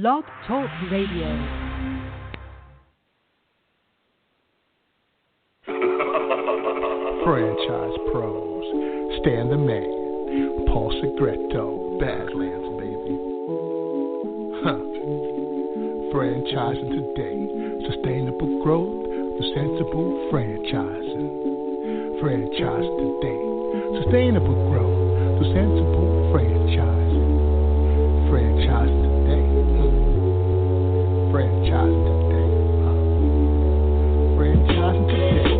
Blog Talk Radio. Franchise pros, Stan the Man, Paul Segreto, Badlands, baby. Franchising today, sustainable growth, the sensible franchising. Franchise today, sustainable growth, the sensible franchising. Franchise today, franchising today, franchising today,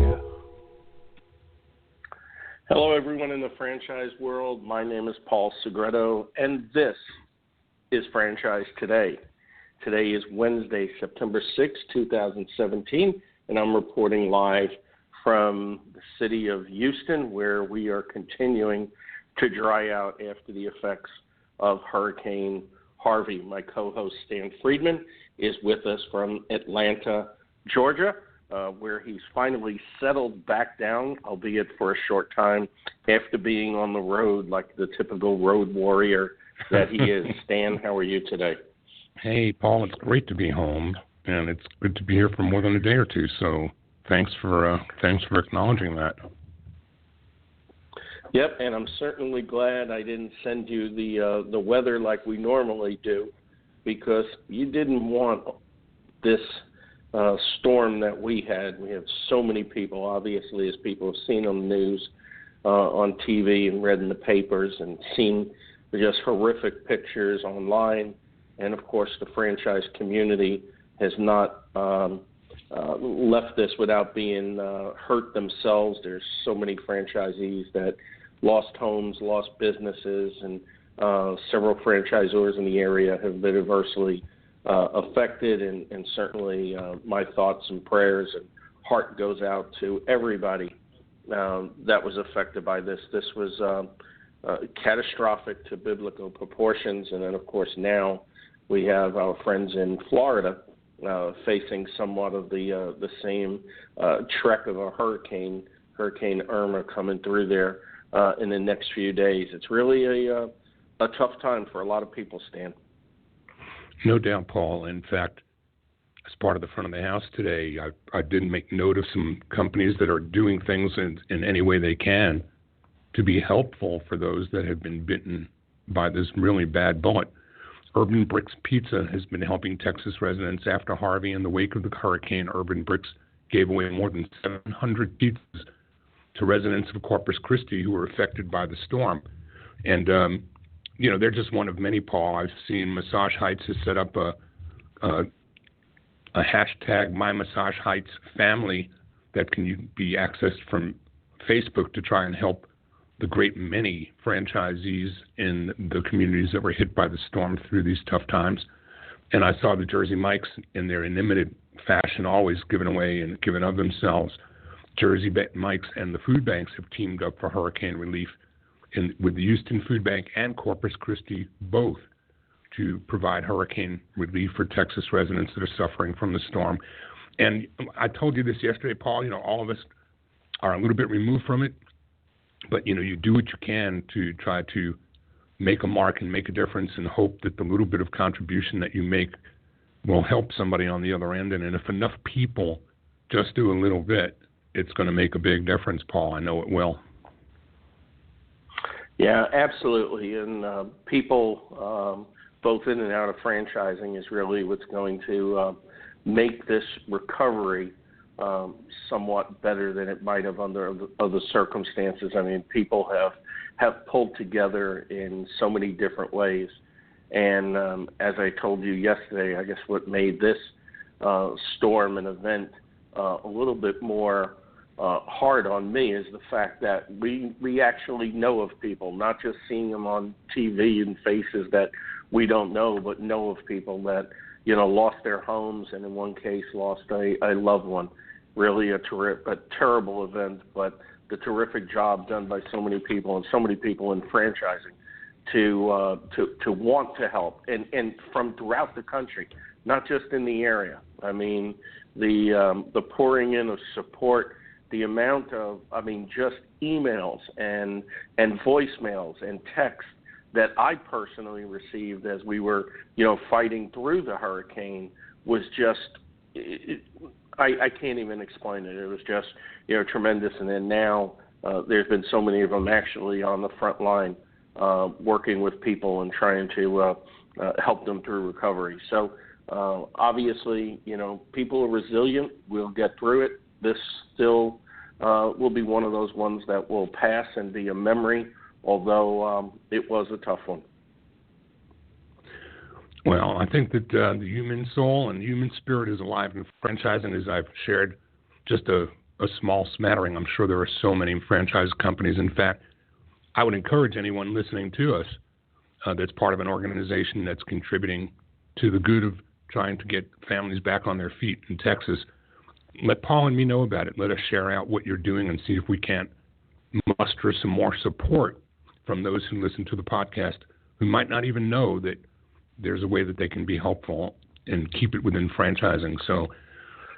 yeah. Hello, everyone in the franchise world. My name is Paul Segreto, and this is Franchise Today. Today is Wednesday, September 6, 2017, and I'm reporting live from the city of Houston, where we are continuing to dry out after the effects of Hurricane Harvey. My co-host, Stan Friedman, is with us from Atlanta, Georgia, where he's finally settled back down, albeit for a short time, after being on the road like the typical road warrior that he is. Stan, how are you today? Hey, Paul, it's great to be home, and it's good to be here for more than a day or two, so thanks for acknowledging that. Yep, and I'm certainly glad I didn't send you the weather like we normally do, because you didn't want this storm that we had. We have so many people, obviously, as people have seen on the news, on TV and read in the papers and seen just horrific pictures online. And, of course, the franchise community has not left this without being hurt themselves. There's so many franchisees that lost homes, lost businesses, and several franchisors in the area have been adversely affected. And certainly my thoughts and prayers and heart goes out to everybody that was affected by this. This was catastrophic to biblical proportions. And then, of course, now we have our friends in Florida facing somewhat of the same trek of a Hurricane Irma coming through there in the next few days. It's really a tough time for a lot of people, Stan. No doubt, Paul. In fact, as part of the front of the house today, I did make note of some companies that are doing things in any way they can to be helpful for those that have been bitten by this really bad bullet. Urban Bricks Pizza has been helping Texas residents after Harvey. In the wake of the hurricane, Urban Bricks gave away more than 700 pizzas to residents of Corpus Christi who were affected by the storm. And, they're just one of many, Paul. I've seen Massage Heights has set up a hashtag My Massage Heights family that can be accessed from Facebook to try and help the great many franchisees in the communities that were hit by the storm through these tough times. And I saw the Jersey Mikes in their inimitable fashion always giving away and giving of themselves. Jersey Mikes and the food banks have teamed up for hurricane relief with the Houston Food Bank and Corpus Christi both to provide hurricane relief for Texas residents that are suffering from the storm. And I told you this yesterday, Paul, all of us are a little bit removed from it. But, you do what you can to try to make a mark and make a difference and hope that the little bit of contribution that you make will help somebody on the other end. And if enough people just do a little bit, it's going to make a big difference, Paul. I know it will. Yeah, absolutely. And people, both in and out of franchising, is really what's going to make this recovery somewhat better than it might have under other circumstances. I mean, people have pulled together in so many different ways. And as I told you yesterday, I guess what made this storm and event a little bit more hard on me is the fact that we actually know of people, not just seeing them on TV and faces that we don't know, but know of people that, lost their homes and in one case lost a loved one. Really a terrible event, but the terrific job done by so many people and so many people in franchising to want to help and from throughout the country, not just in the area. I mean, the pouring in of support, the amount of, just emails and voicemails and texts that I personally received as we were, fighting through the hurricane was just, I can't even explain it. It was just, tremendous. And then now there's been so many of them actually on the front line working with people and trying to help them through recovery. So obviously, people are resilient. We'll get through it. This still will be one of those ones that will pass and be a memory, although it was a tough one. Well, I think that the human soul and the human spirit is alive in franchising, as I've shared just a small smattering. I'm sure there are so many franchise companies. In fact, I would encourage anyone listening to us that's part of an organization that's contributing to the good of trying to get families back on their feet in Texas. Let Paul and me know about it. Let us share out what you're doing and see if we can't muster some more support from those who listen to the podcast who might not even know that there's a way that they can be helpful and keep it within franchising. So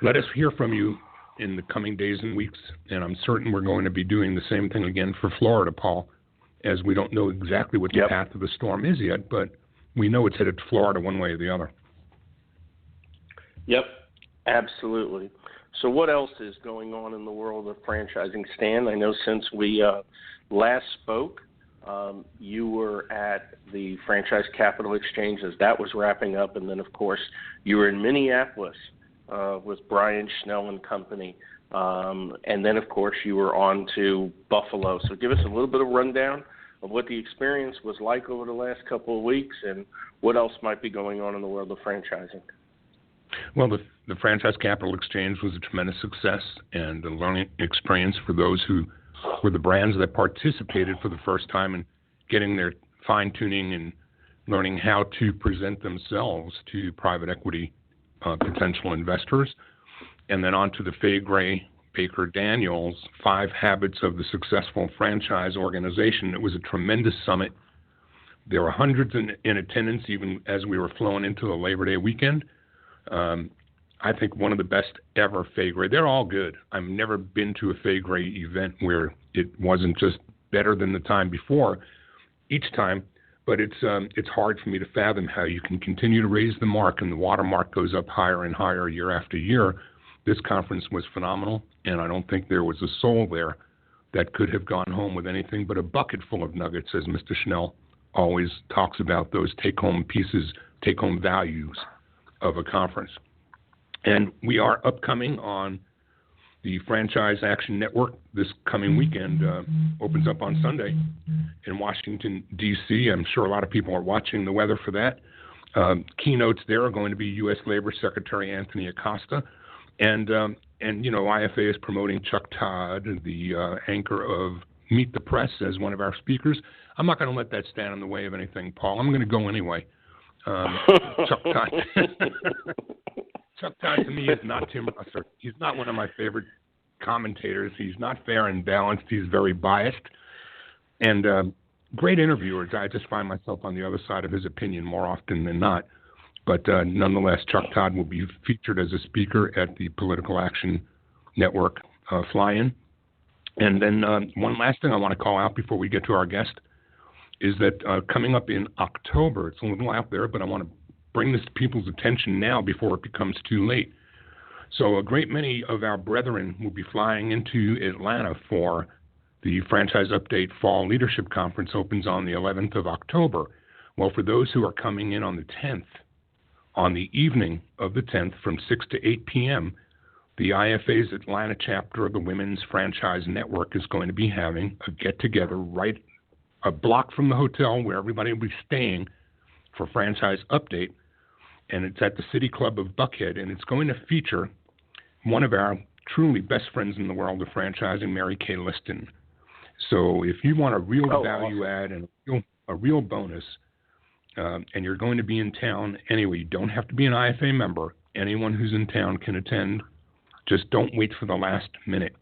let us hear from you in the coming days and weeks, and I'm certain we're going to be doing the same thing again for Florida, Paul, as we don't know exactly what the path of the storm is yet, but we know it's headed to Florida one way or the other. Yep, absolutely. So what else is going on in the world of franchising, Stan? I know since we last spoke, you were at the Franchise Capital Exchange as that was wrapping up, and then, of course, you were in Minneapolis with Brian Schnell and Company, and then, of course, you were on to Buffalo. So give us a little bit of rundown of what the experience was like over the last couple of weeks and what else might be going on in the world of franchising. Well, the Franchise Capital Exchange was a tremendous success and a learning experience for those who were the brands that participated for the first time in getting their fine-tuning and learning how to present themselves to private equity potential investors. And then on to the Fay Gray Baker Daniels 5 Habits of the Successful Franchise Organization. It was a tremendous summit. There were hundreds in attendance even as we were flowing into the Labor Day weekend. I think one of the best ever Fay Gray. They're all good. I've never been to a Fay Gray event where it wasn't just better than the time before each time, but it's hard for me to fathom how you can continue to raise the mark and the watermark goes up higher and higher year after year. This conference was phenomenal, and I don't think there was a soul there that could have gone home with anything but a bucket full of nuggets, as Mr. Schnell always talks about those take-home pieces, take-home values of a conference. And we are upcoming on the Franchise Action Network this coming weekend. Opens up on Sunday in Washington, D.C. I'm sure a lot of people are watching the weather for that. Keynotes there are going to be U.S. Labor Secretary Anthony Acosta. And IFA is promoting Chuck Todd, the anchor of Meet the Press, as one of our speakers. I'm not going to let that stand in the way of anything, Paul. I'm going to go anyway. Chuck Todd. Chuck Todd to me is not Tim Russert. He's not one of my favorite commentators. He's not fair and balanced. He's very biased. And great interviewers. I just find myself on the other side of his opinion more often than not. But nonetheless, Chuck Todd will be featured as a speaker at the Political Action Network fly-in. And then one last thing I want to call out before we get to our guest is that coming up in October, it's a little out there, but I want to bring this to people's attention now before it becomes too late. So a great many of our brethren will be flying into Atlanta for the Franchise Update Fall Leadership Conference. Opens on the 11th of October. Well, for those who are coming in on the 10th, on the evening of the 10th from 6 to 8 p.m., the IFA's Atlanta chapter of the Women's Franchise Network is going to be having a get-together right a block from the hotel where everybody will be staying for Franchise Update, and it's at the City Club of Buckhead, and it's going to feature one of our truly best friends in the world of franchising, Mary Kay Liston. So if you want a real value add and a real bonus, and you're going to be in town anyway, you don't have to be an IFA member. Anyone who's in town can attend. Just don't wait for the last minute.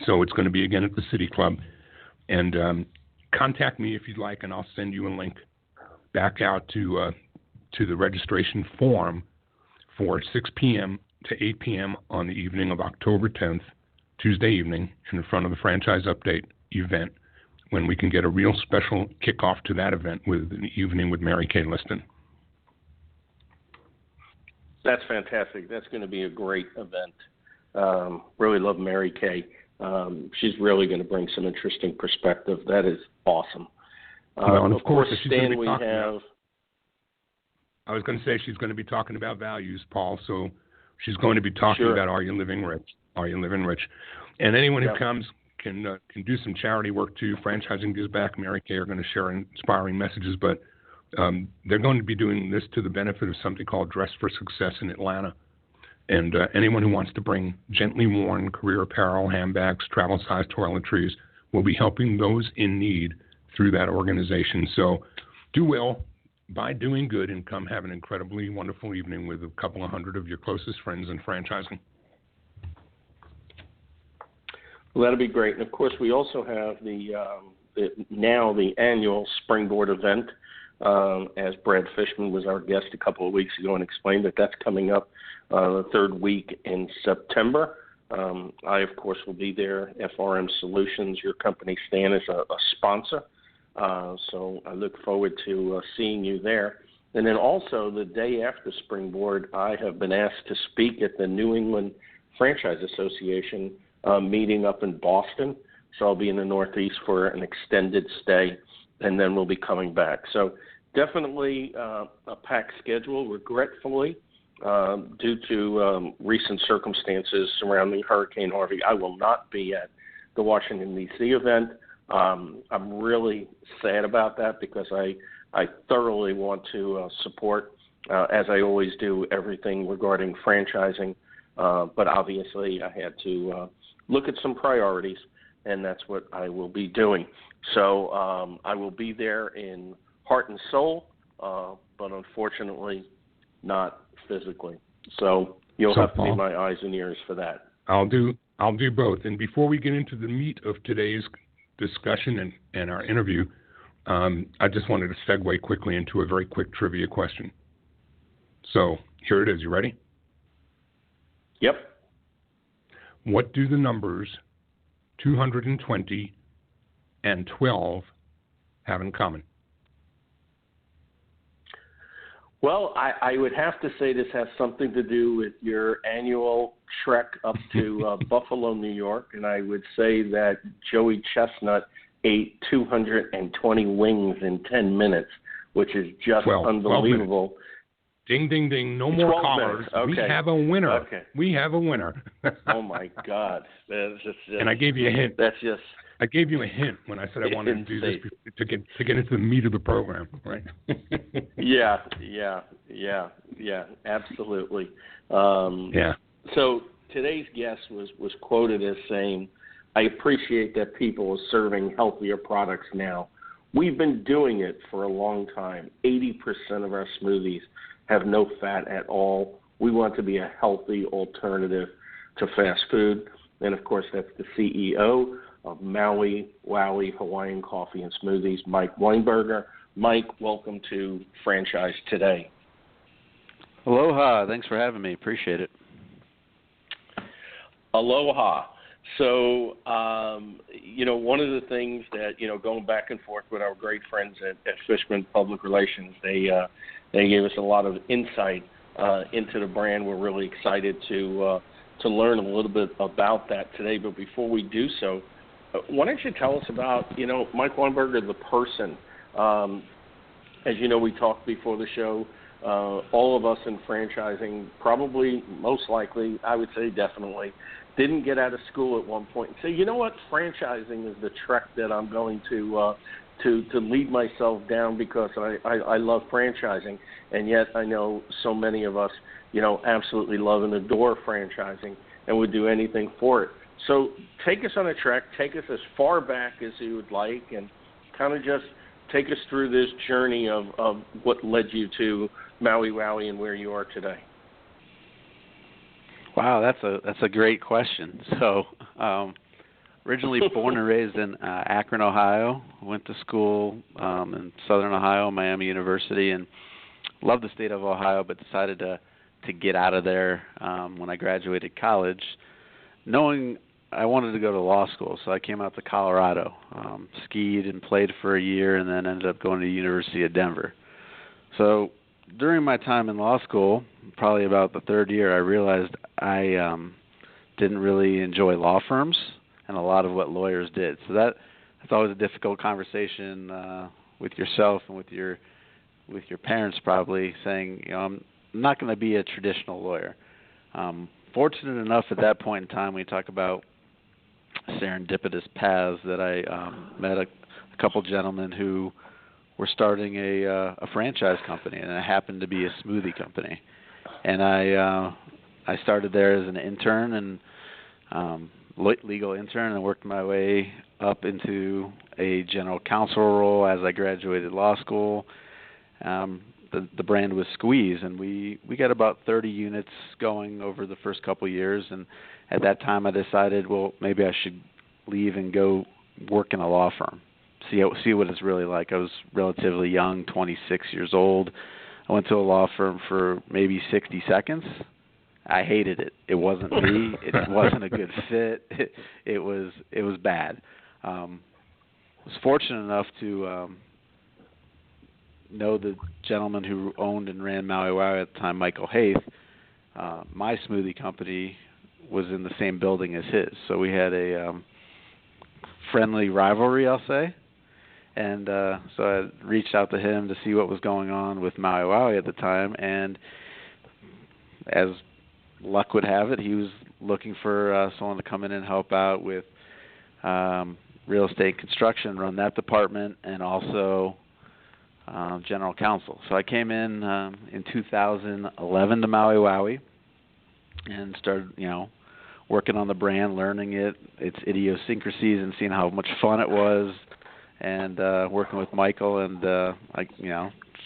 So it's going to be again at the City Club. And contact me if you'd like, and I'll send you a link back out to the registration form for 6 p.m. to 8 p.m. on the evening of October 10th, Tuesday evening, in front of the Franchise Update event. when we can get a real special kickoff to that event with an evening with Mary Kay Liston. That's fantastic. That's going to be a great event. Really love Mary Kay. She's really going to bring some interesting perspective. That is awesome. Well, and of course, she's Stan, going to be we have. I was going to say she's going to be talking about values, Paul. So she's going to be talking about Are You Living Rich? Are You Living Rich? And anyone who comes can do some charity work too. Franchising Gives Back, Mary Kay are going to share inspiring messages, but they're going to be doing this to the benefit of something called Dress for Success in Atlanta. And anyone who wants to bring gently worn career apparel, handbags, travel-sized toiletries will be helping those in need through that organization. So do well by doing good and come have an incredibly wonderful evening with a couple of hundred of your closest friends in franchising. Well, that'll be great. And, of course, we also have the annual Springboard event, as Brad Fishman was our guest a couple of weeks ago and explained that that's coming up the third week in September. I, of course, will be there. FRM Solutions, your company, Stan, is a sponsor. So I look forward to seeing you there. And then also the day after Springboard, I have been asked to speak at the New England Franchise Association meeting up in Boston. So I'll be in the Northeast for an extended stay, and then we'll be coming back. So definitely a packed schedule, regretfully, due to recent circumstances surrounding Hurricane Harvey. I will not be at the Washington, D.C. event. I'm really sad about that because I thoroughly want to support, as I always do, everything regarding franchising. But obviously I had to look at some priorities, and that's what I will be doing. So I will be there in heart and soul, but unfortunately not physically. So you'll have to be my eyes and ears for that. I'll do both. And before we get into the meat of today's discussion and our interview, I just wanted to segue quickly into a very quick trivia question. So here it is. You ready? Yep. What do the numbers 220 and 12 have in common? Well, I would have to say this has something to do with your annual trek up to Buffalo, New York, and I would say that Joey Chestnut ate 220 wings in 10 minutes, which is just unbelievable. Ding, ding, ding. No more callers. Okay. We have a winner. Okay. We have a winner. Oh, my God. That's just, and I gave you a hint. That's just... I gave you a hint when I said I wanted to do this to get into the meat of the program, right? Yeah, absolutely. So today's guest was quoted as saying, "I appreciate that people are serving healthier products now. We've been doing it for a long time. 80% of our smoothies have no fat at all. We want to be a healthy alternative to fast food." And, of course, that's the CEO of Maui Wowi Hawaiian Coffee and Smoothies, Mike Weinberger. Mike, welcome to Franchise Today. Aloha. Thanks for having me. Appreciate it. Aloha. So, one of the things that, going back and forth with our great friends at Fishman Public Relations, they gave us a lot of insight into the brand. We're really excited to learn a little bit about that today. But before we do so, why don't you tell us about, Mike Weinberger, the person? As you know, we talked before the show. All of us in franchising probably, most likely, I would say definitely, didn't get out of school at one point and say, you know what, franchising is the trek that I'm going to lead myself down because I love franchising. And yet I know so many of us, absolutely love and adore franchising and would do anything for it. So take us on a trek, take us as far back as you would like, and kind of just take us through this journey of what led you to Maui Wowi and where you are today. Wow, that's a great question. So originally born and raised in Akron, Ohio. Went to school in Southern Ohio, Miami University, and loved the state of Ohio, but decided to get out of there when I graduated college, knowing I wanted to go to law school, so I came out to Colorado, skied and played for a year, and then ended up going to the University of Denver. So during my time in law school, probably about the third year, I realized I didn't really enjoy law firms and a lot of what lawyers did. So that's always a difficult conversation with yourself and with your parents, probably saying, I'm not going to be a traditional lawyer. Fortunate enough at that point in time, when you talk about serendipitous paths, that I met a couple gentlemen who were starting a franchise company, and it happened to be a smoothie company. And I started there as an intern and legal intern, and worked my way up into a general counsel role as I graduated law school. The brand was Squeeze, and we got about 30 units going over the first couple of years. And at that time, I decided, well, maybe I should leave and go work in a law firm, see what it's really like. I was relatively young, 26 years old. I went to a law firm for maybe 60 seconds. I hated it. It wasn't me. It wasn't a good fit. It was bad. I was fortunate enough to know the gentleman who owned and ran Maui Wowi at the time, Michael Haith. My smoothie company was in the same building as his, so we had a friendly rivalry, I'll say. And so I reached out to him to see what was going on with Maui Wowi at the time, and as luck would have it, he was looking for someone to come in and help out with real estate construction, run that department, and also general counsel. So I came in 2011 to Maui Wowi and started, working on the brand, learning its idiosyncrasies, and seeing how much fun it was, and working with Michael. And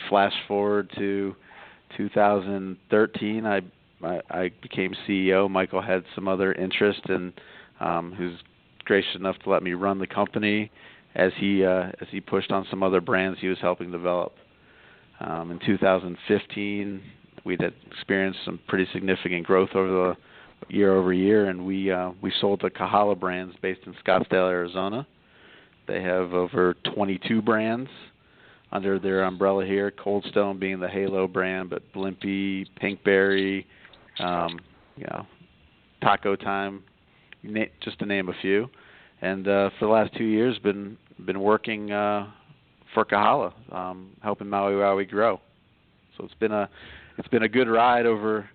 flash forward to 2013, I became CEO. Michael had some other interest, and who's gracious enough to let me run the company as he pushed on some other brands he was helping develop. In 2015, we'd experienced some pretty significant growth over the year, and we sold the Kahala brands based in Scottsdale, Arizona. They have over 22 brands under their umbrella here, Cold Stone being the Halo brand, but Blimpie, Pinkberry, Taco Time, just to name a few. And for the last 2 years, been working for Kahala, helping Maui Wowi grow. So it's been a good ride over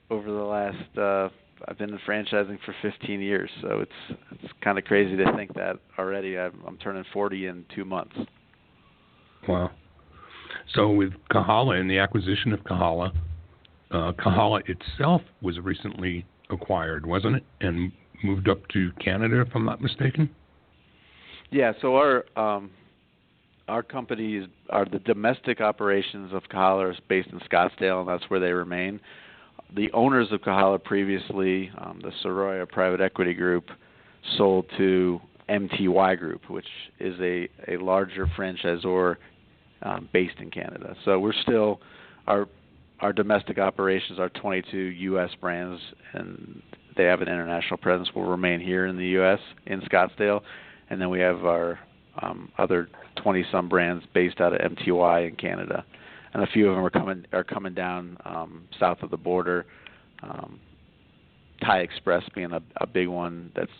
the last. I've been in franchising for 15 years, so it's kind of crazy to think that already. I'm turning 40 in 2 months. Wow. So with Kahala and the acquisition of Kahala, Kahala itself was recently acquired, wasn't it? And moved up to Canada, if I'm not mistaken? Yeah, so our companies are the domestic operations of Kahala are based in Scottsdale, and that's where they remain. The owners of Kahala previously, the Soroya Private Equity Group, sold to MTY Group, which is a larger franchisor based in Canada. So we're still, our domestic operations are 22 U.S. brands, and they have an international presence. Will remain here in the U.S. in Scottsdale, and then we have our other 20-some brands based out of MTY in Canada, and a few of them are coming down south of the border. Thai Express being a big one that's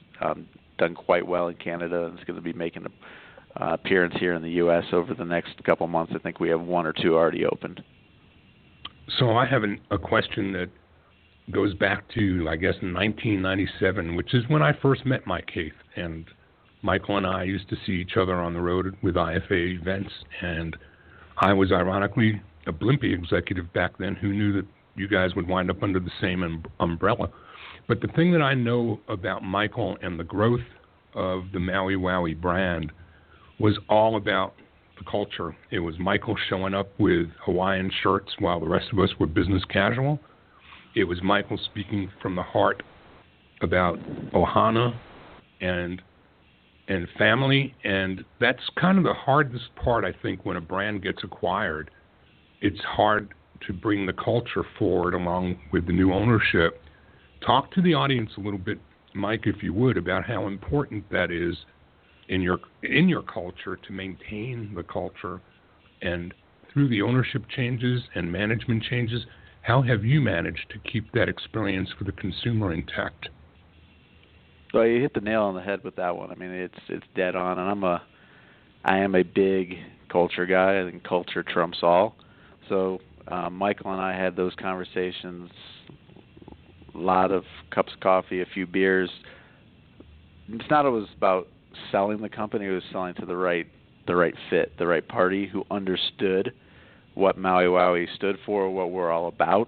done quite well in Canada, and is going to be making an appearance here in the U.S. over the next couple months. I think we have 1 or 2 already opened. So I have a question that goes back to, I guess, 1997, which is when I first met Mike Haith. And Michael and I used to see each other on the road with IFA events. And I was ironically a Blimpie executive back then who knew that you guys would wind up under the same umbrella. But the thing that I know about Michael and the growth of the Maui Wowi brand was all about the culture. It was Michael showing up with Hawaiian shirts while the rest of us were business casual. It was Michael speaking from the heart about ohana and family, and that's kind of the hardest part, I think, when a brand gets acquired. It's hard to bring the culture forward along with the new ownership. Talk to the audience a little bit Mike, if you would, about how important that is in your culture to maintain the culture, and through the ownership changes and management changes, how have you managed to keep that experience for the consumer intact? Well, you hit the nail on the head with that one. I mean, it's dead on, and I am a big culture guy. I think culture trumps all. So Michael and I had those conversations, a lot of cups of coffee, a few beers. It's not always about selling the company; it was selling to the right fit, the right party who understood what Maui Wowi stood for, what we're all about.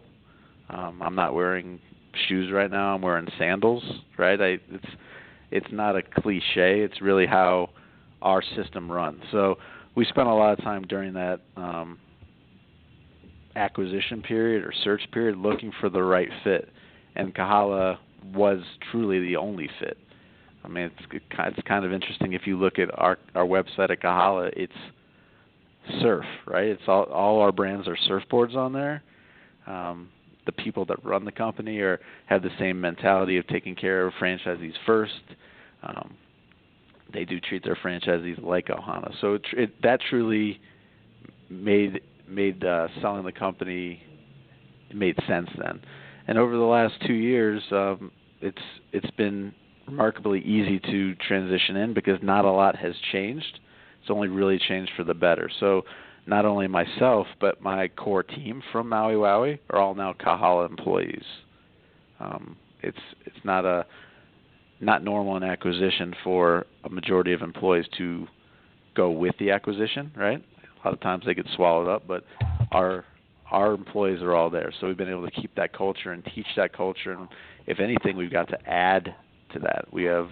I'm not wearing shoes right now. I'm wearing sandals, right? It's not a cliche. It's really how our system runs. So we spent a lot of time during that acquisition period or search period looking for the right fit, and Kahala was truly the only fit. I mean, it's kind of interesting if you look at our website at Kahala. It's surf, right? It's all our brands are surfboards on there. The people that run the company have the same mentality of taking care of franchisees first. They do treat their franchisees like Ohana. So that truly made selling the company made sense then. And over the last 2 years, it's been remarkably easy to transition in because not a lot has changed. It's only really changed for the better. So not only myself, but my core team from Maui Wowi are all now Kahala employees. It's not normal in acquisition for a majority of employees to go with the acquisition, right? A lot of times they get swallowed up, but our employees are all there. So we've been able to keep that culture and teach that culture. And if anything, we've got to add to that. We have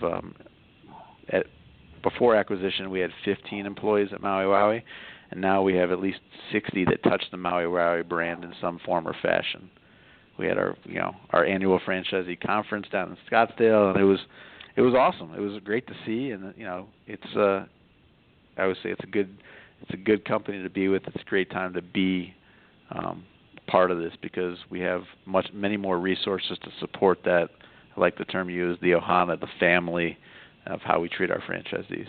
before acquisition, we had 15 employees at Maui Wowi, and now we have at least 60 that touch the Maui Wowi brand in some form or fashion. We had our annual franchisee conference down in Scottsdale, and it was awesome. It was great to see, and it's I would say it's a good company to be with. It's a great time to be part of this because we have many more resources to support that. I like the term you used, the Ohana, the family of how we treat our franchisees.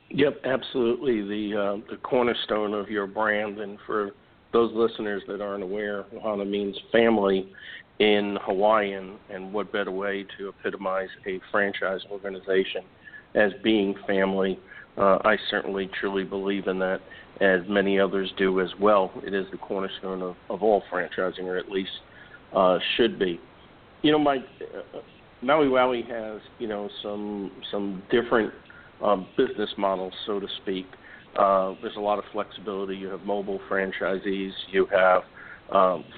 Yep, absolutely. The cornerstone of your brand, and for those listeners that aren't aware, Ohana means family in Hawaiian, and what better way to epitomize a franchise organization as being family. I certainly truly believe in that, as many others do as well. It is the cornerstone of all franchising, or at least should be. Mike, Maui Wowi has, some different business models, so to speak. There's a lot of flexibility. You have mobile franchisees. You have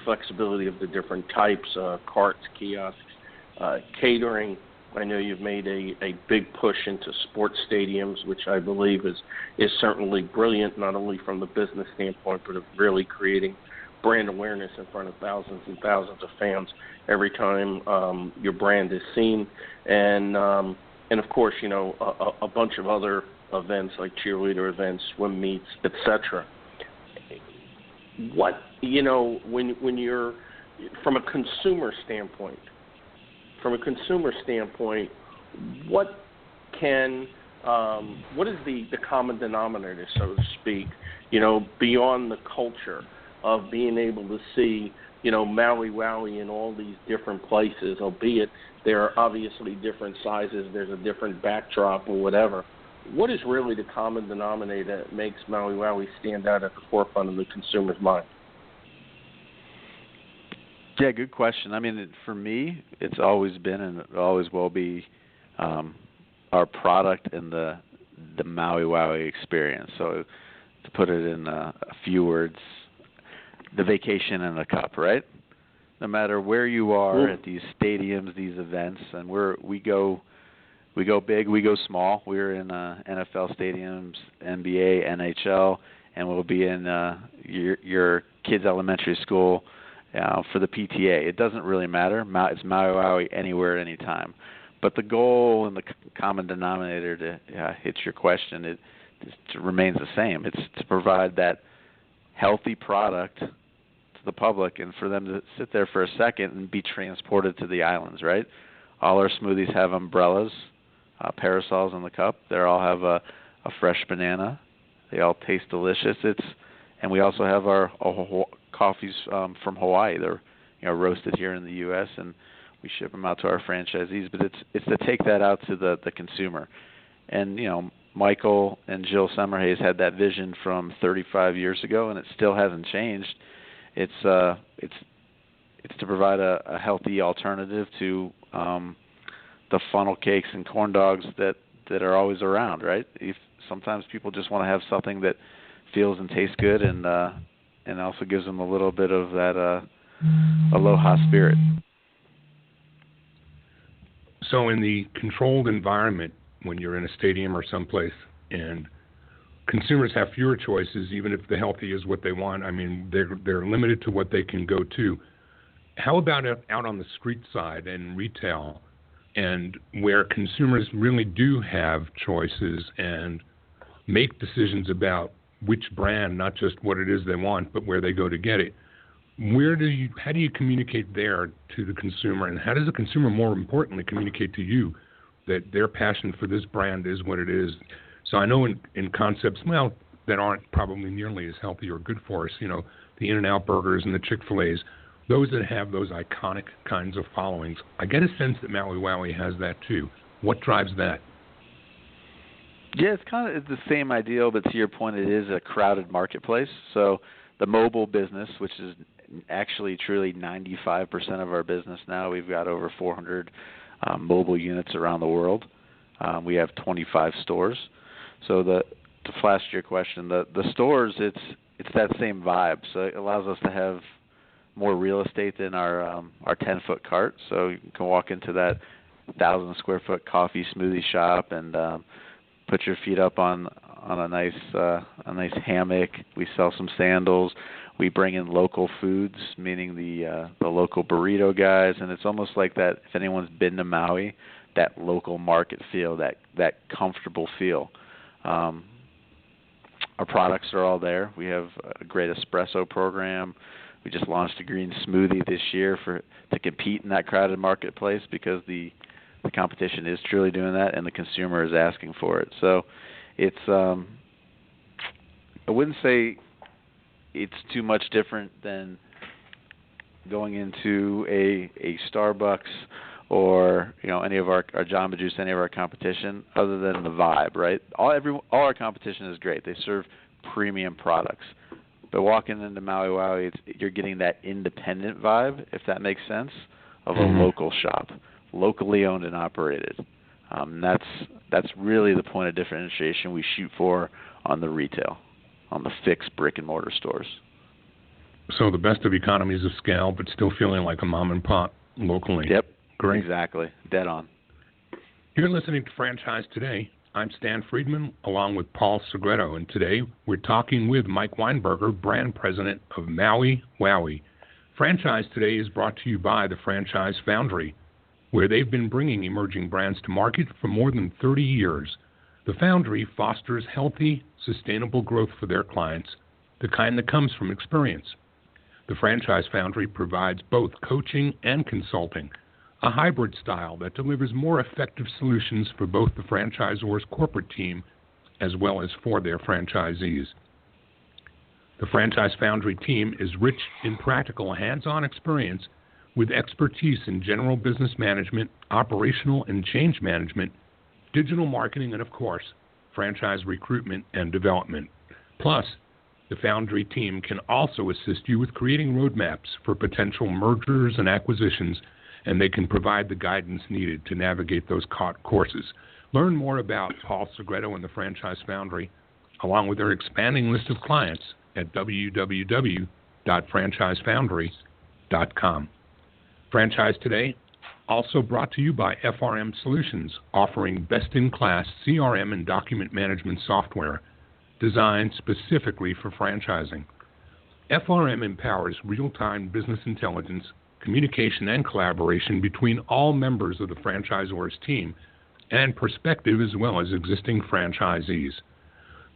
flexibility of the different types, carts, kiosks, catering. I know you've made a big push into sports stadiums, which I believe is certainly brilliant, not only from the business standpoint, but of really creating brand awareness in front of thousands and thousands of fans every time your brand is seen. And of course, a bunch of other events like cheerleader events, swim meets, etc. What, when you're from a consumer standpoint, what is the common denominator, so to speak, beyond the culture of being able to see, Maui Wowi in all these different places, albeit there are obviously different sizes, there's a different backdrop or whatever. What is really the common denominator that makes Maui Wowi stand out at the forefront of the consumer's mind? Yeah, good question. I mean, for me, it's always been and it always will be our product and the Maui Wowi experience. So to put it in a few words, the vacation in a cup, right? No matter where you are at these stadiums, these events, and we go big, we go small. We're in NFL stadiums, NBA, NHL, and we'll be in your kids' elementary school for the PTA. It doesn't really matter. It's Maui Wowi anywhere at any time. But the goal and the common denominator to hit your question, it remains the same. It's to provide that healthy product to the public, and for them to sit there for a second and be transported to the islands, right? All our smoothies have umbrellas, parasols in the cup. They all have a fresh banana. They all taste delicious. And we also have our coffees from Hawaii. They're roasted here in the U.S. and we ship them out to our franchisees. But it's to take that out to the consumer. And Michael and Jill Summerhays had that vision from 35 years ago, and it still hasn't changed. It's to provide a healthy alternative to the funnel cakes and corn dogs that are always around, right? Sometimes people just want to have something that feels and tastes good, and also gives them a little bit of that Aloha spirit. So in the controlled environment, when you're in a stadium or someplace, and consumers have fewer choices, even if the healthy is what they want. I mean, they're limited to what they can go to. How about out on the street side and retail, and where consumers really do have choices and make decisions about which brand, not just what it is they want, but where they go to get it? How do you communicate there to the consumer, and how does the consumer, more importantly, communicate to you that their passion for this brand is what it is? So I know in concepts, that aren't probably nearly as healthy or good for us, the In-N-Out burgers and the Chick-fil-A's, those that have those iconic kinds of followings, I get a sense that Maui Wowi has that too. What drives that? Yeah, it's kind of the same ideal, but to your point, it is a crowded marketplace. So the mobile business, which is actually truly 95% of our business now, we've got over 400 mobile units around the world. We have 25 stores. So to flash your question, the stores, it's that same vibe. So it allows us to have more real estate than our 10-foot cart. So you can walk into that 1,000 square foot coffee smoothie shop and put your feet up on a nice hammock. We sell some sandals. We bring in local foods, meaning the local burrito guys, and it's almost like that. If anyone's been to Maui, that local market feel, that comfortable feel. Our products are all there. We have a great espresso program. We just launched a green smoothie this year to compete in that crowded marketplace, because the competition is truly doing that, and the consumer is asking for it. So it's I wouldn't say it's too much different than going into a Starbucks or any of our Jamba Juice, any of our competition, other than the vibe, right? All our competition is great. They serve premium products. But walking into Maui Wowi, you're getting that independent vibe, if that makes sense, of a local shop, locally owned and operated. That's really the point of differentiation we shoot for on the retail, on the fixed brick and mortar stores. So the best of economies of scale, but still feeling like a mom and pop locally. Yep. Great. Exactly. Dead on. You're listening to Franchise Today. I'm Stan Friedman, along with Paul Segreto, and today we're talking with Mike Weinberger, brand president of Maui Wowi. Franchise Today is brought to you by the Franchise Foundry, where they've been bringing emerging brands to market for more than 30 years. The Foundry fosters healthy, sustainable growth for their clients, the kind that comes from experience. The Franchise Foundry provides both coaching and consulting, a hybrid style that delivers more effective solutions for both the franchisor's corporate team as well as for their franchisees. The Franchise Foundry team is rich in practical hands-on experience with expertise in general business management, operational and change management, digital marketing, and, of course, franchise recruitment and development. Plus, the Foundry team can also assist you with creating roadmaps for potential mergers and acquisitions, and they can provide the guidance needed to navigate those courses. Learn more about Paul Segreto and the Franchise Foundry, along with their expanding list of clients, at www.franchisefoundry.com. Franchise Today, also brought to you by FRM Solutions, offering best-in-class CRM and document management software designed specifically for franchising. FRM empowers real-time business intelligence, communication, and collaboration between all members of the franchisor's team and prospective as well as existing franchisees.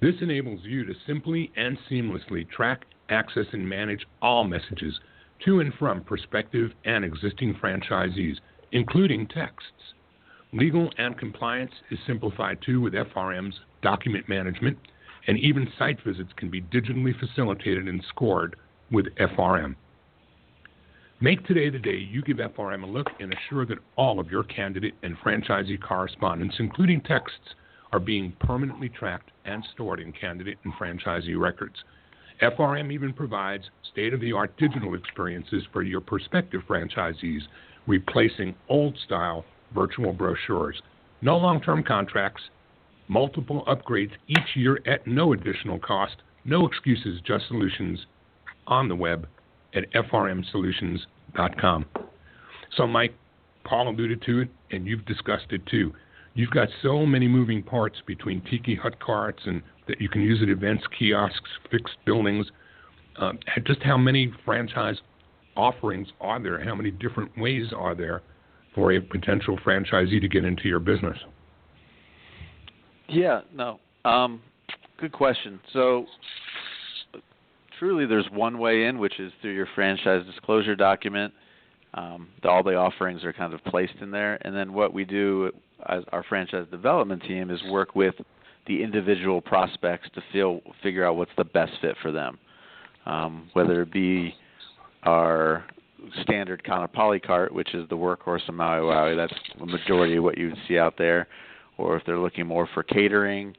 This enables you to simply and seamlessly track, access, and manage all messages to and from prospective and existing franchisees, including texts. Legal and compliance is simplified too with FRM's document management, and even site visits can be digitally facilitated and scored with FRM. Make today the day you give FRM a look and assure that all of your candidate and franchisee correspondence, including texts, are being permanently tracked and stored in candidate and franchisee records. FRM even provides state-of-the-art digital experiences for your prospective franchisees, replacing old-style virtual brochures. No long-term contracts, multiple upgrades each year at no additional cost, no excuses, just solutions on the web at frmsolutions.com. So, Mike, Paul alluded to it, and you've discussed it too. You've got so many moving parts between tiki hut carts and that you can use at events, kiosks, fixed buildings. Just how many franchise offerings are there? How many different ways are there for a potential franchisee to get into your business? Yeah, no. Good question. So, truly, there's one way in, which is through your franchise disclosure document. All the offerings are kind of placed in there. And then what we do as our franchise development team is work with the individual prospects to figure out what's the best fit for them, whether it be our standard kind of poly cart, which is the workhorse of Maui Wowi. That's the majority of what you see out there. Or if they're looking more for catering,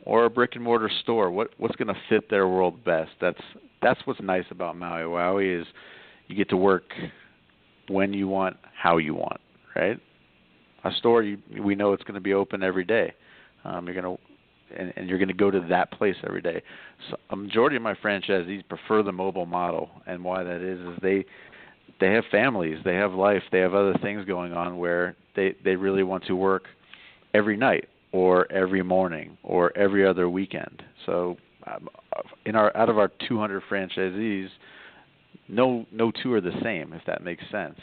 or a brick and mortar store, what's going to fit their world best? That's what's nice about Maui Wowi is you get to work when you want, how you want, right? A store, we know it's going to be open every day. You're going to go to that place every day. So a majority of my franchisees prefer the mobile model, and why that is they have families, they have life, they have other things going on where they really want to work every night or every morning or every other weekend. So out of our 200 franchisees, no two are the same, if that makes sense.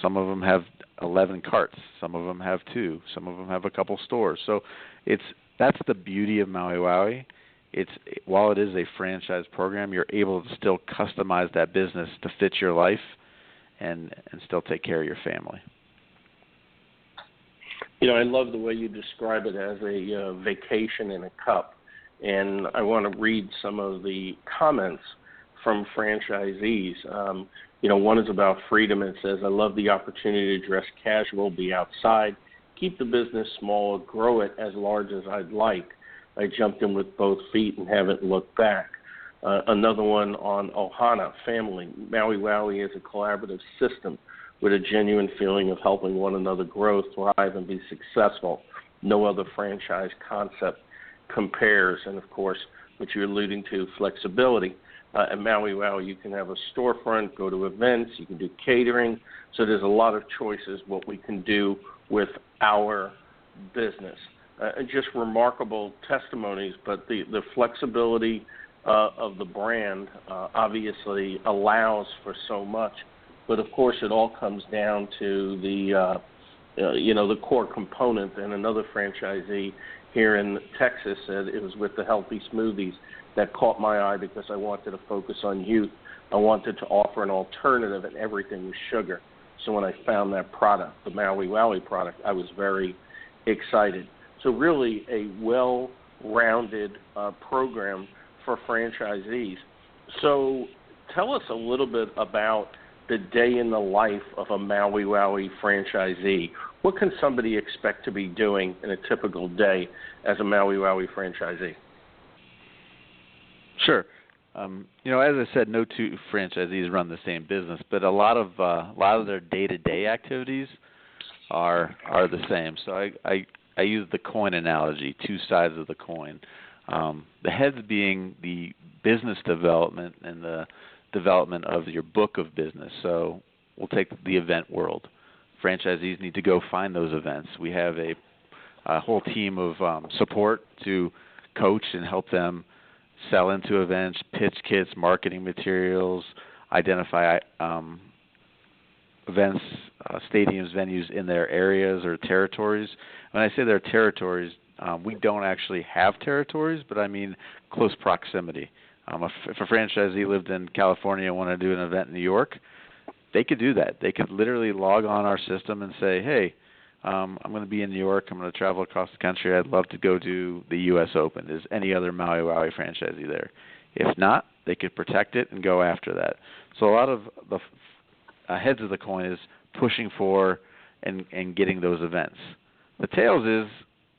Some of them have 11 carts, some of them have 2, some of them have a couple stores. So that's the beauty of Maui Wowi. While it is a franchise program, you're able to still customize that business to fit your life and still take care of your family. You know, I love the way you describe it as a vacation in a cup. And I want to read some of the comments from franchisees. One is about freedom. It says, I love the opportunity to dress casual, be outside, keep the business small, grow it as large as I'd like. I jumped in with both feet and haven't looked back. Another one on Ohana, family. Maui Wowi is a collaborative system with a genuine feeling of helping one another grow, thrive, and be successful. No other franchise concept compares. And, of course, what you're alluding to, flexibility. At Maui Wowi, you can have a storefront, go to events, you can do catering. So there's a lot of choices what we can do with our business. And just remarkable testimonies, but the flexibility of the brand obviously allows for so much. But, of course, it all comes down to the core component. And another franchisee here in Texas said it was with the healthy smoothies that caught my eye because I wanted to focus on youth. I wanted to offer an alternative, and everything was sugar. So when I found that product, the Maui Wowi product, I was very excited. So really a well-rounded program for franchisees. So tell us a little bit about the day in the life of a Maui Wowi franchisee. What can somebody expect to be doing in a typical day as a Maui Wowi franchisee? Sure. As I said, no two franchisees run the same business, but a lot of their day-to-day activities are the same. So I use the coin analogy, two sides of the coin. The heads being the business development and the development of your book of business. So we'll take the event world. Franchisees need to go find those events. We have a whole team of support to coach and help them sell into events, pitch kits, marketing materials, identify events, stadiums, venues in their areas or territories. When I say their territories, We don't actually have territories, but I mean close proximity. If a franchisee lived in California and wanted to do an event in New York, they could do that. They could literally log on our system and say, hey, I'm going to be in New York. I'm going to travel across the country. I'd love to go to the U.S. Open. Is any other Maui Wowi franchisee there? If not, they could protect it and go after that. So a lot of the heads of the coin is pushing for and getting those events. The tails is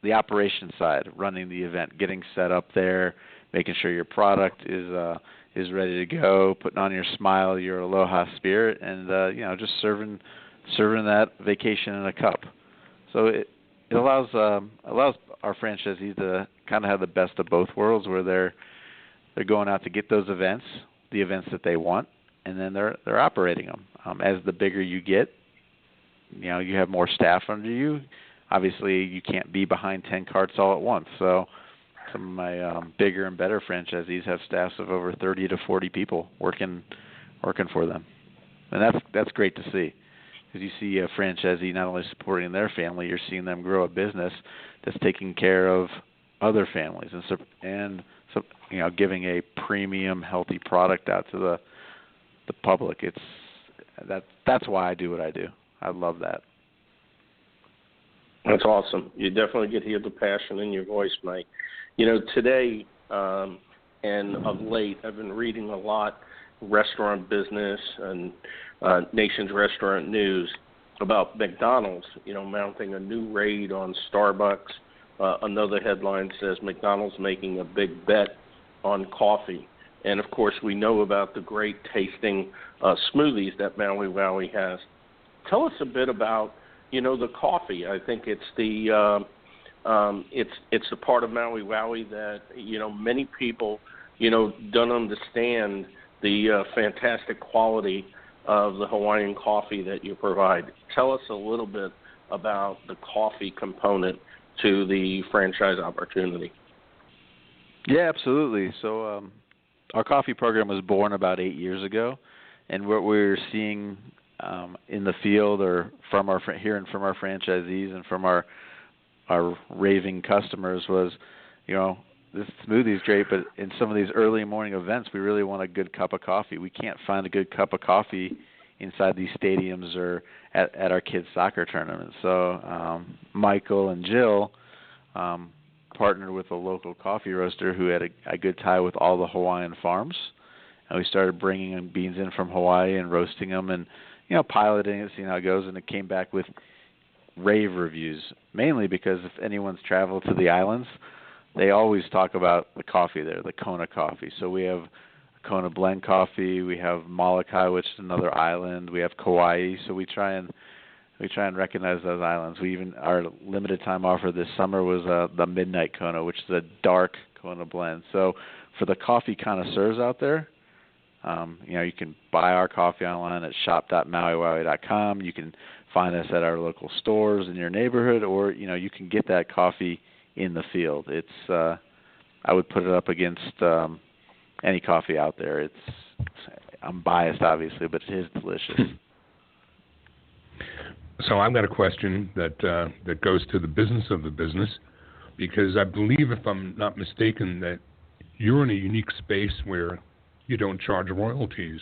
the operation side, running the event, getting set up there, making sure your product is ready to go, putting on your smile, your Aloha spirit, and just serving that vacation in a cup. So it allows our franchisees to kind of have the best of both worlds, where they're going out to get those events, the events that they want, and then they're operating them. As the bigger you get, you have more staff under you. Obviously, you can't be behind 10 carts all at once. So some of my bigger and better franchisees have staffs of over 30 to 40 people working for them, and that's great to see, because you see a franchisee not only supporting their family, you're seeing them grow a business that's taking care of other families and giving a premium, healthy product out to the public. That's why I do what I do. I love that. That's awesome. You definitely get to hear the passion in your voice, Mike. Today and of late, I've been reading a lot restaurant business and Nation's Restaurant News about McDonald's, mounting a new raid on Starbucks. Another headline says McDonald's making a big bet on coffee. And, of course, we know about the great tasting smoothies that Maui Wowi has. Tell us a bit about, the coffee. I think it's the it's the part of Maui Wowi that, many people, don't understand the fantastic quality of the Hawaiian coffee that you provide. Tell us a little bit about the coffee component to the franchise opportunity. Yeah, absolutely. So our coffee program was born about 8 years ago, and what we're seeing in the field or hearing from our franchisees and from our raving customers was, this smoothie is great, but in some of these early morning events, we really want a good cup of coffee. We can't find a good cup of coffee inside these stadiums or at our kids' soccer tournaments. So Michael and Jill partnered with a local coffee roaster who had a good tie with all the Hawaiian farms, and we started bringing beans in from Hawaii and roasting them and piloting it, seeing how it goes, and it came back with rave reviews, mainly because if anyone's traveled to the islands, they always talk about the coffee there, the Kona coffee. So we have Kona blend coffee, we have Molokai, which is another island, we have Kauai. So we try and recognize those islands. Our limited time offer this summer was the Midnight Kona, which is a dark Kona blend. So for the coffee connoisseurs out there, you can buy our coffee online at shop.mauiwowi.com. You can find us at our local stores in your neighborhood, or you can get that coffee in the field. It's I would put it up against any coffee out there. I'm biased, obviously, but it is delicious. So I've got a question that goes to the business of the business, because I believe, if I'm not mistaken, that you're in a unique space where you don't charge royalties.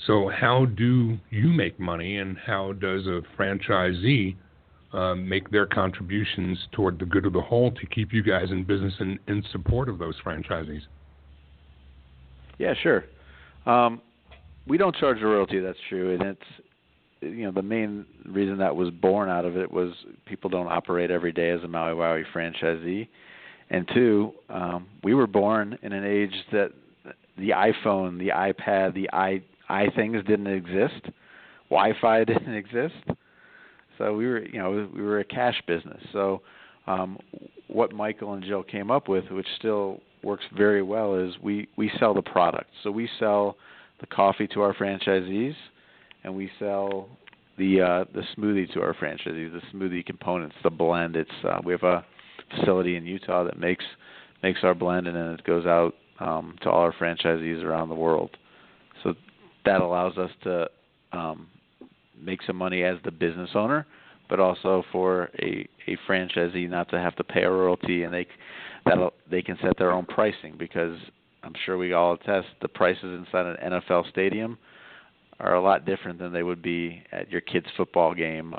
So how do you make money, and how does a franchisee make their contributions toward the good of the whole to keep you guys in business and in support of those franchisees? Yeah, sure. We don't charge a royalty, that's true, and it's the main reason that was born out of it was people don't operate every day as a Maui Wowi franchisee, and two, we were born in an age that the iPhone, the iPad, the things didn't exist. Wi-Fi didn't exist. So we were a cash business. So what Michael and Jill came up with, which still works very well, is we sell the product. So we sell the coffee to our franchisees, and we sell the smoothie to our franchisees, the smoothie components, the blend. We have a facility in Utah that makes our blend, and then it goes out to all our franchisees around the world. So that allows us to make some money as the business owner, but also for a franchisee not to have to pay a royalty, and they can set their own pricing, because I'm sure we all attest the prices inside an NFL stadium are a lot different than they would be at your kid's football game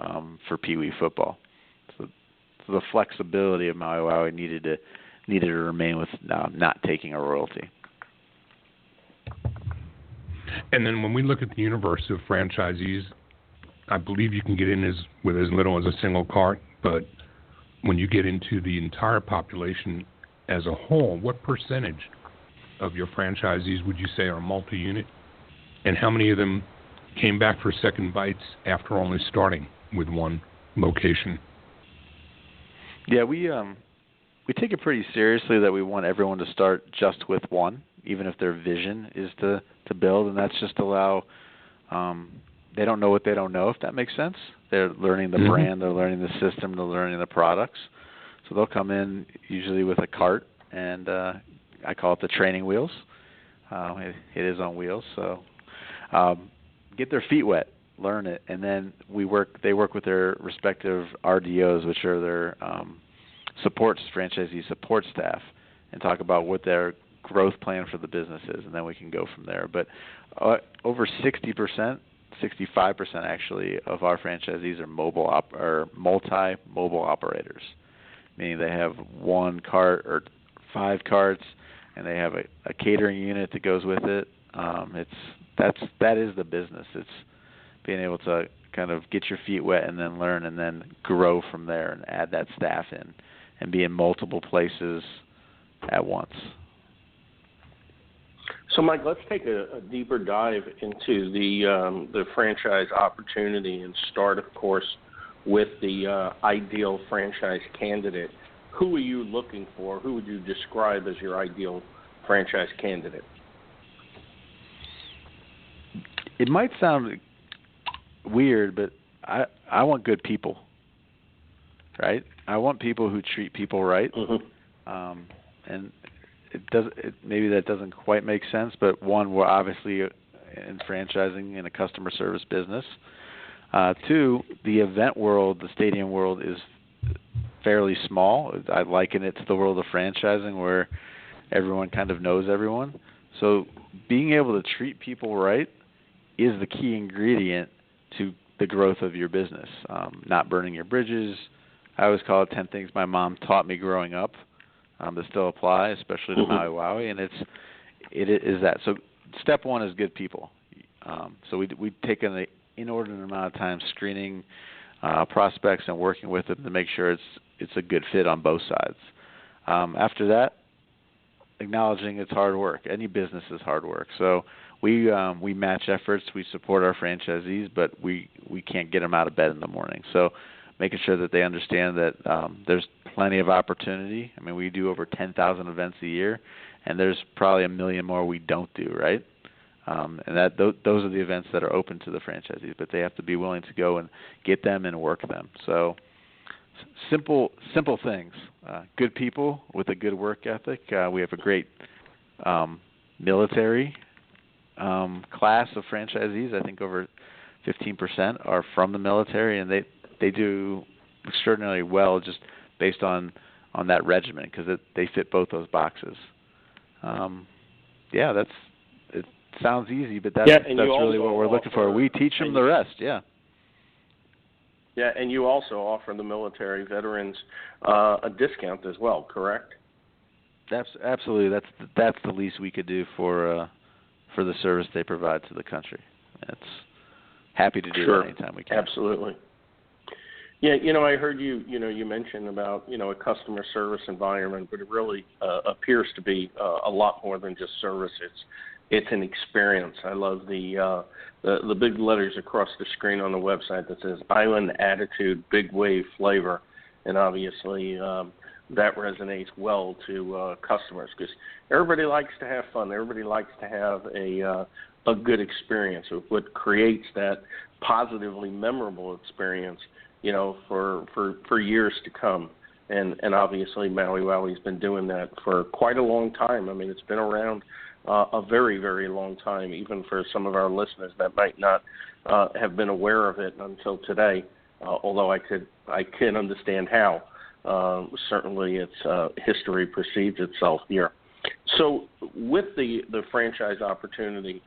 for Pee Wee football. So the flexibility of Maui Wowi needed to remain with not taking a royalty. And then when we look at the universe of franchisees, I believe you can get in with as little as a single cart, but when you get into the entire population as a whole, what percentage of your franchisees would you say are multi-unit? And how many of them came back for second bites after only starting with one location? Yeah, we take it pretty seriously that we want everyone to start just with one, even if their vision is to build, and that's just allow they don't know what they don't know, if that makes sense. They're learning the brand, they're learning the system, they're learning the products. So they'll come in usually with a cart, and I call it the training wheels. It is on wheels, so get their feet wet, learn it, and then they work with their respective RDOs, which are their franchisee support staff, and talk about what their growth plan for the business is, and then we can go from there. But over 60%, 65% actually of our franchisees are multi-mobile operators, meaning they have one cart or 5 carts, and they have a catering unit that goes with it. That is the business. It's being able to kind of get your feet wet and then learn and then grow from there and add that staff in and be in multiple places at once. So, Mike, let's take a deeper dive into the franchise opportunity and start, of course, with the ideal franchise candidate. Who are you looking for? Who would you describe as your ideal franchise candidate? It might sound weird, but I want good people, right? I want people who treat people right. Mm-hmm. And maybe that doesn't quite make sense, but one, we're obviously in franchising in a customer service business. 2, the event world, the stadium world, is fairly small. I liken it to the world of franchising, where everyone kind of knows everyone. So being able to treat people right is the key ingredient to the growth of your business. Not burning your bridges. I always call it 10 things my mom taught me growing up that still apply, especially to Maui Wowi, and it is that. So step 1 is good people. So we take an inordinate amount of time screening prospects and working with them to make sure it's a good fit on both sides. After that, acknowledging it's hard work. Any business is hard work. So we match efforts. We support our franchisees, but we can't get them out of bed in the morning. So making sure that they understand that there's plenty of opportunity. I mean, we do over 10,000 events a year, and there's probably 1 million more we don't do, right? And those are the events that are open to the franchisees, but they have to be willing to go and get them and work them. So simple things. Good people with a good work ethic. We have a great military class of franchisees. I think over 15% are from the military, and they do extraordinarily well just based on that regimen, because they fit both those boxes. It sounds easy, but that's really what we're looking for. We teach them the rest, Yeah, and you also offer the military veterans a discount as well, correct? Absolutely. That's the least we could do for the service they provide to the country. It's happy to do that anytime we can. Absolutely. Yeah, I heard you mention about, a customer service environment, but it really appears to be a lot more than just service. It's an experience. I love the big letters across the screen on the website that says Island Attitude, Big Wave Flavor, and obviously that resonates well to customers, because everybody likes to have fun. Everybody likes to have a good experience. What creates that positively memorable experience, for years to come. And obviously Maui Wowi's been doing that for quite a long time. I mean, it's been around a very, very long time, even for some of our listeners that might not have been aware of it until today. although I can understand how. Certainly, its history perceives itself here. So, with the franchise opportunity,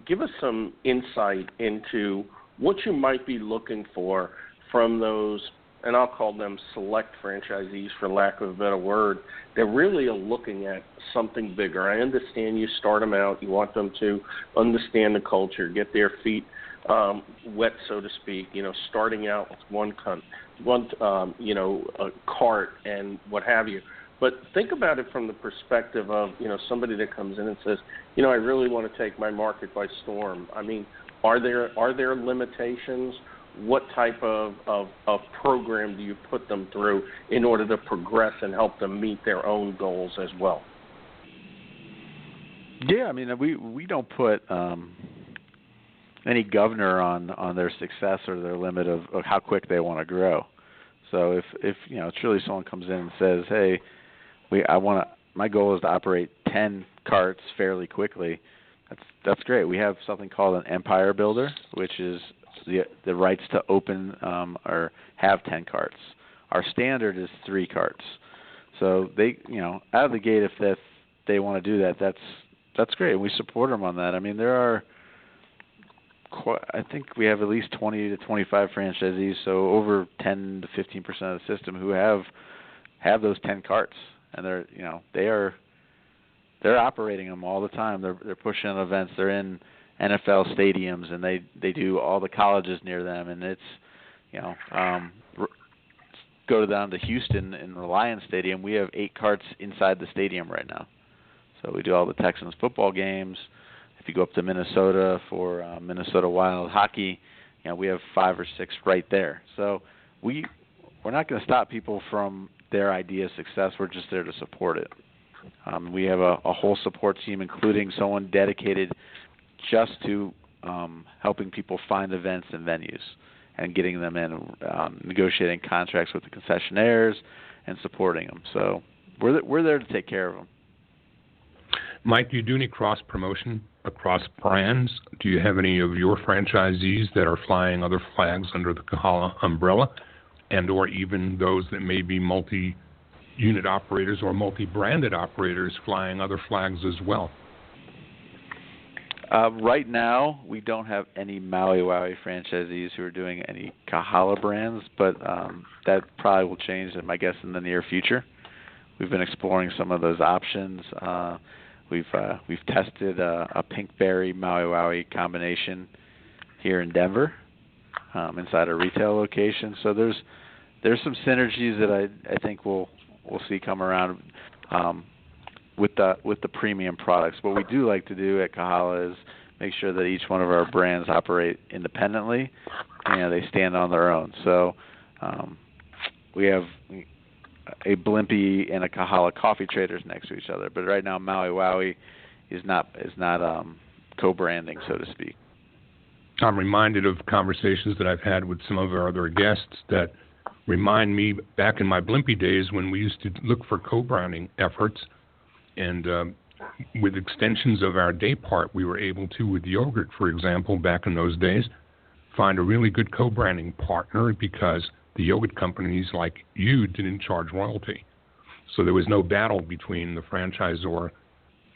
give us some insight into what you might be looking for from those, and I'll call them select franchisees, for lack of a better word, that really are looking at something bigger. I understand you start them out, you want them to understand the culture, get their feet wet, so to speak, starting out with one a cart and what have you. But think about it from the perspective of, somebody that comes in and says, I really want to take my market by storm. I mean, are there limitations? What type of program do you put them through in order to progress and help them meet their own goals as well? Yeah, I mean, we don't put any governor on their success or their limit of how quick they want to grow. So if truly someone comes in and says, hey, my goal is to operate 10 carts fairly quickly, that's great. We have something called an empire builder, which is the rights to open or have 10 carts. Our standard is 3 carts. So they, out of the gate, if they want to do that, that's great. We support them on that. I mean, there are, I think we have at least 20 to 25 franchisees, so over 10 to 15% of the system who have those 10 carts, and they're operating them all the time. They're pushing on events. They're in NFL stadiums, and they do all the colleges near them, and it's go down to Houston in the Lions Stadium. We have 8 carts inside the stadium right now. So we do all the Texans football games. If you go up to Minnesota for Minnesota Wild hockey, we have 5 or 6 right there. So we're not going to stop people from their idea of success. We're just there to support it. We have a whole support team, including someone dedicated just to helping people find events and venues and getting them in, negotiating contracts with the concessionaires and supporting them. So we're there to take care of them. Mike, do you do any cross-promotion across brands? Do you have any of your franchisees that are flying other flags under the Kahala umbrella, and or even those that may be multi-unit operators or multi-branded operators flying other flags as well? Right now, we don't have any Maui Wowi franchisees who are doing any Kahala brands, but that probably will change, I guess, in the near future. We've been exploring some of those options. We've tested a pinkberry Maui Wowi combination here in Denver inside a retail location. So there's some synergies that I think we'll see come around with the premium products. What we do like to do at Kahala is make sure that each one of our brands operate independently and they stand on their own. So we have a Blimpie and a Kahala Coffee Traders next to each other, but right now Maui Wowi is not co-branding, so to speak. I'm reminded of conversations that I've had with some of our other guests that remind me back in my Blimpie days when we used to look for co-branding efforts, and with extensions of our day part, we were able to, with yogurt, for example, back in those days, find a really good co-branding partner because the yogurt companies like you didn't charge royalty. So there was no battle between the franchisor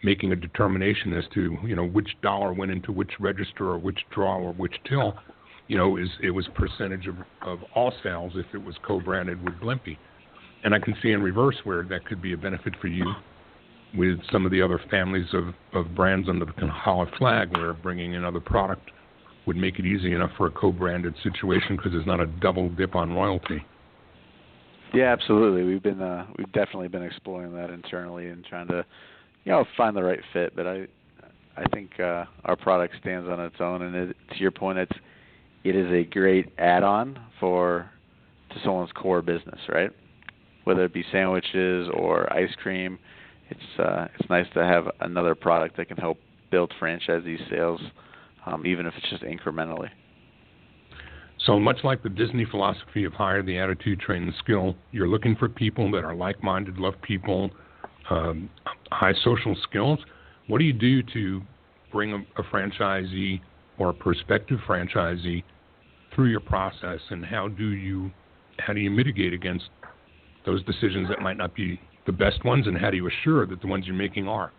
making a determination as to, which dollar went into which register or which draw or which till. It was percentage of all sales if it was co-branded with Blimpie. And I can see in reverse where that could be a benefit for you with some of the other families of brands under the Kahala flag, where bringing in other product would make it easy enough for a co-branded situation because there's not a double dip on royalty. Yeah, absolutely. We've definitely been exploring that internally and trying to, find the right fit. But I think our product stands on its own, and to your point, it is a great add-on to someone's core business, right? Whether it be sandwiches or ice cream, it's nice to have another product that can help build franchisee sales, even if it's just incrementally. So much like the Disney philosophy of hire the attitude, train the skill, you're looking for people that are like-minded, love people, high social skills. What do you do to bring a franchisee or a prospective franchisee through your process, and how do you mitigate against those decisions that might not be the best ones, and how do you assure that the ones you're making are?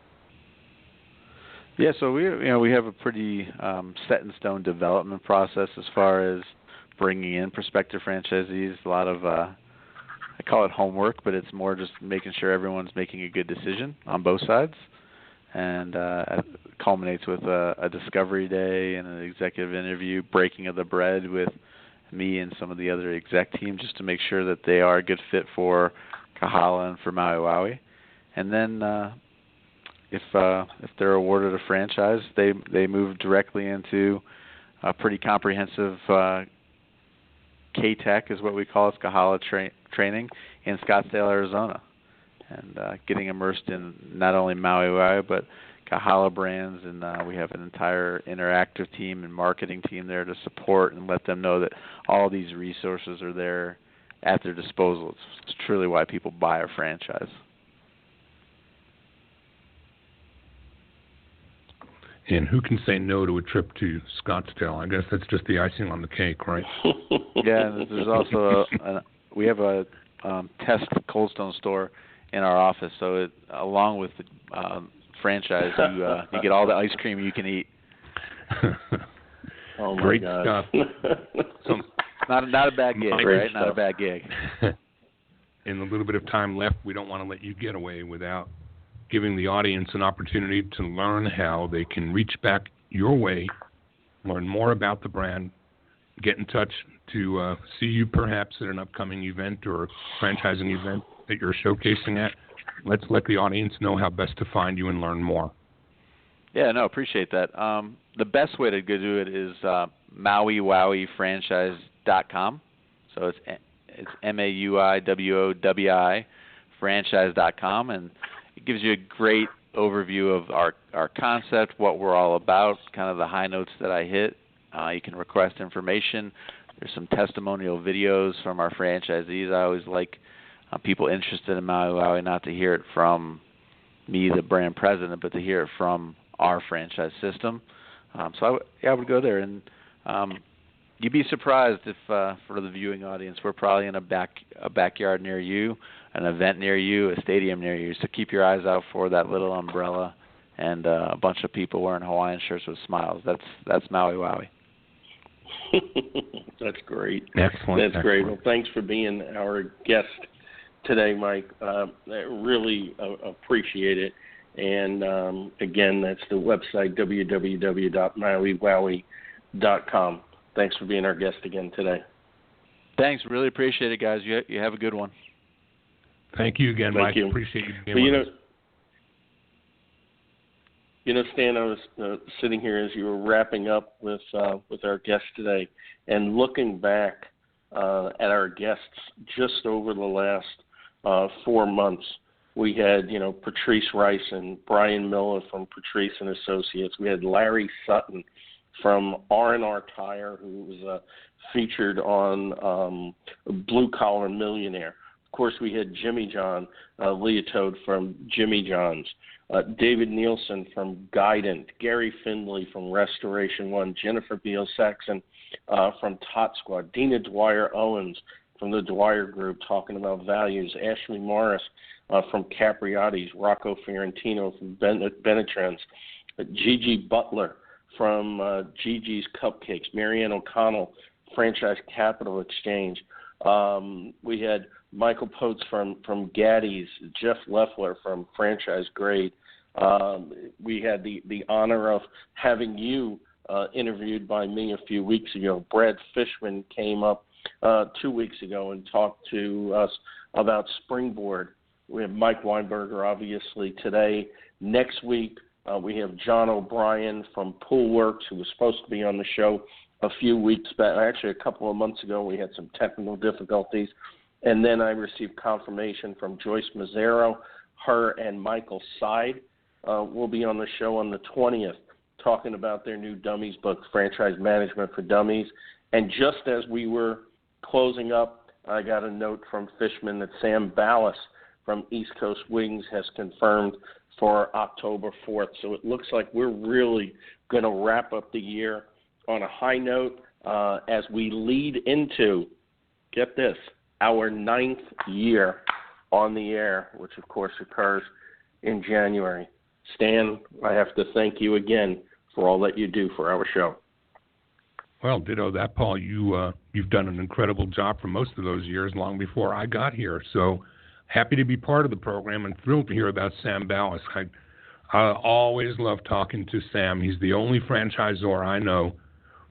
Yeah, so we have a pretty set in stone development process as far as bringing in prospective franchisees. A lot of I call it homework, but it's more just making sure everyone's making a good decision on both sides, and it culminates with a discovery day and an executive interview, breaking of the bread with me and some of the other exec team, just to make sure that they are a good fit for Kahala and for Maui Wowi. And then if they're awarded a franchise, they move directly into a pretty comprehensive K-Tech is what we call it, Kahala training in Scottsdale, Arizona, and getting immersed in not only Maui Wowi but Kahala brands, and we have an entire interactive team and marketing team there to support and let them know that all these resources are there at their disposal. It's truly why people buy a franchise. And who can say no to a trip to Scottsdale? I guess that's just the icing on the cake, right? Yeah, and there's also we have a test Cold Stone store in our office, so along with the franchise, you get all the ice cream you can eat. Oh my Great God. stuff. Not a bad gig, right? Not a bad gig. In the little bit of time left, we don't want to let you get away without giving the audience an opportunity to learn how they can reach back your way, learn more about the brand, get in touch to see you perhaps at an upcoming event or franchising event that you're showcasing at. Let's let the audience know how best to find you and learn more. Yeah, no, appreciate that. The best way to go do it is MauiWowiFranchise.com. So it's MauiWowi franchise.com, and it gives you a great overview of our concept, what we're all about, kind of the high notes that I hit. You can request information. There's some testimonial videos from our franchisees. I always like people interested in Maui Wowi not to hear it from me, the brand president, but to hear it from our franchise system. So I would go there, and you'd be surprised if, for the viewing audience, we're probably in a backyard near you, an event near you, a stadium near you. So keep your eyes out for that little umbrella and a bunch of people wearing Hawaiian shirts with smiles. That's Maui Wowi. That's great. Excellent. That's great. Well, thanks for being our guest today, Mike. I really appreciate it. And again, that's the website, www.mauiwowi.com. Thanks for being our guest again today. Thanks. Really appreciate it, guys. You have a good one. Thank you again, Mike. You. Appreciate you being with us. Stan, I was sitting here as you were wrapping up with our guest today, and looking back at our guests just over the last 4 months. We had, Patrice Rice and Brian Miller from Patrice and Associates. We had Larry Sutton from R&R Tire, who was featured on Blue Collar Millionaire. Of course, we had Jimmy John Leotode from Jimmy John's, David Nielsen from Guidant, Gary Findlay from Restoration One, Jennifer Beal-Saxon from Tot Squad, Dina Dwyer-Owens from the Dwyer Group talking about values, Ashley Morris from Capriotti's, Rocco Fiorentino from Benetrends, Gigi Butler from Gigi's Cupcakes, Marianne O'Connell, Franchise Capital Exchange. We had Michael Potes from Gaddy's, Jeff Leffler from Franchise Grade. We had the honor of having you interviewed by me a few weeks ago. Brad Fishman came up 2 weeks ago and talked to us about Springboard. We have Mike Weinberger, obviously, today. Next week, we have John O'Brien from Poolworks, who was supposed to be on the show a few weeks back. Actually, a couple of months ago, we had some technical difficulties. And then I received confirmation from Joyce Mazzaro. Her and Michael Side will be on the show on the 20th, talking about their new Dummies book, Franchise Management for Dummies. And just as we were closing up, I got a note from Fishman that Sam Ballas from East Coast Wings has confirmed for October 4th. So it looks like we're really going to wrap up the year on a high note. as we lead into, get this, our 9th year on the air, which of course occurs in January. Stan, I have to thank you again for all that you do for our show. Well, ditto that, Paul. You've done an incredible job for most of those years, long before I got here. So happy to be part of the program and thrilled to hear about Sam Ballas. I always love talking to Sam. He's the only franchisor I know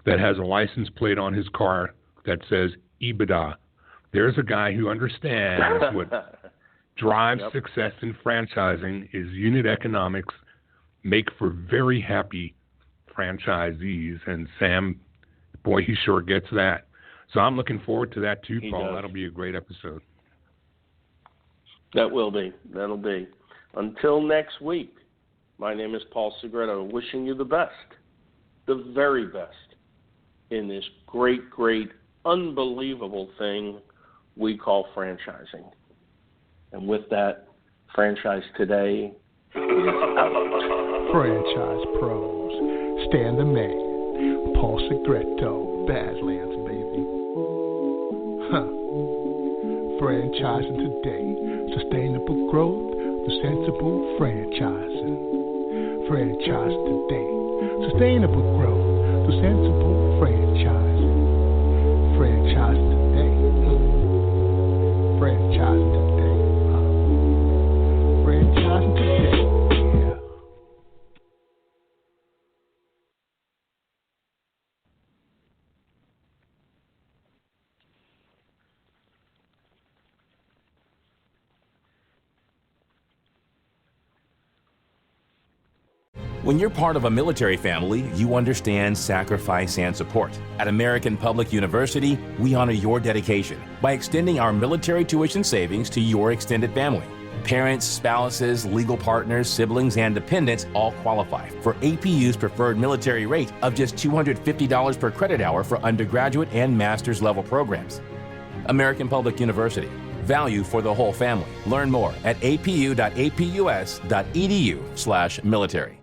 that has a license plate on his car that says EBITDA. There's a guy who understands what drives success in franchising is unit economics, make for very happy franchisees. And Sam, boy, he sure gets that. So I'm looking forward to that too, Paul. That'll be a great episode. That will be. That'll be. Until next week, my name is Paul Segreto, wishing you the best, the very best, in this great, great, unbelievable thing we call franchising. And with that, Franchise Today is out. Franchise pros, Stan the Man, Paul Segreto, Badlands, baby. Franchising today, sustainable growth, the sensible franchising. Franchise today, sustainable growth, the sensible franchising. Franchising today, franchising today, franchising today, yeah. When you're part of a military family, you understand sacrifice and support. At American Public University, we honor your dedication by extending our military tuition savings to your extended family. Parents, spouses, legal partners, siblings, and dependents all qualify for APU's preferred military rate of just $250 per credit hour for undergraduate and master's level programs. American Public University. Value for the whole family. Learn more at apu.apus.edu/military.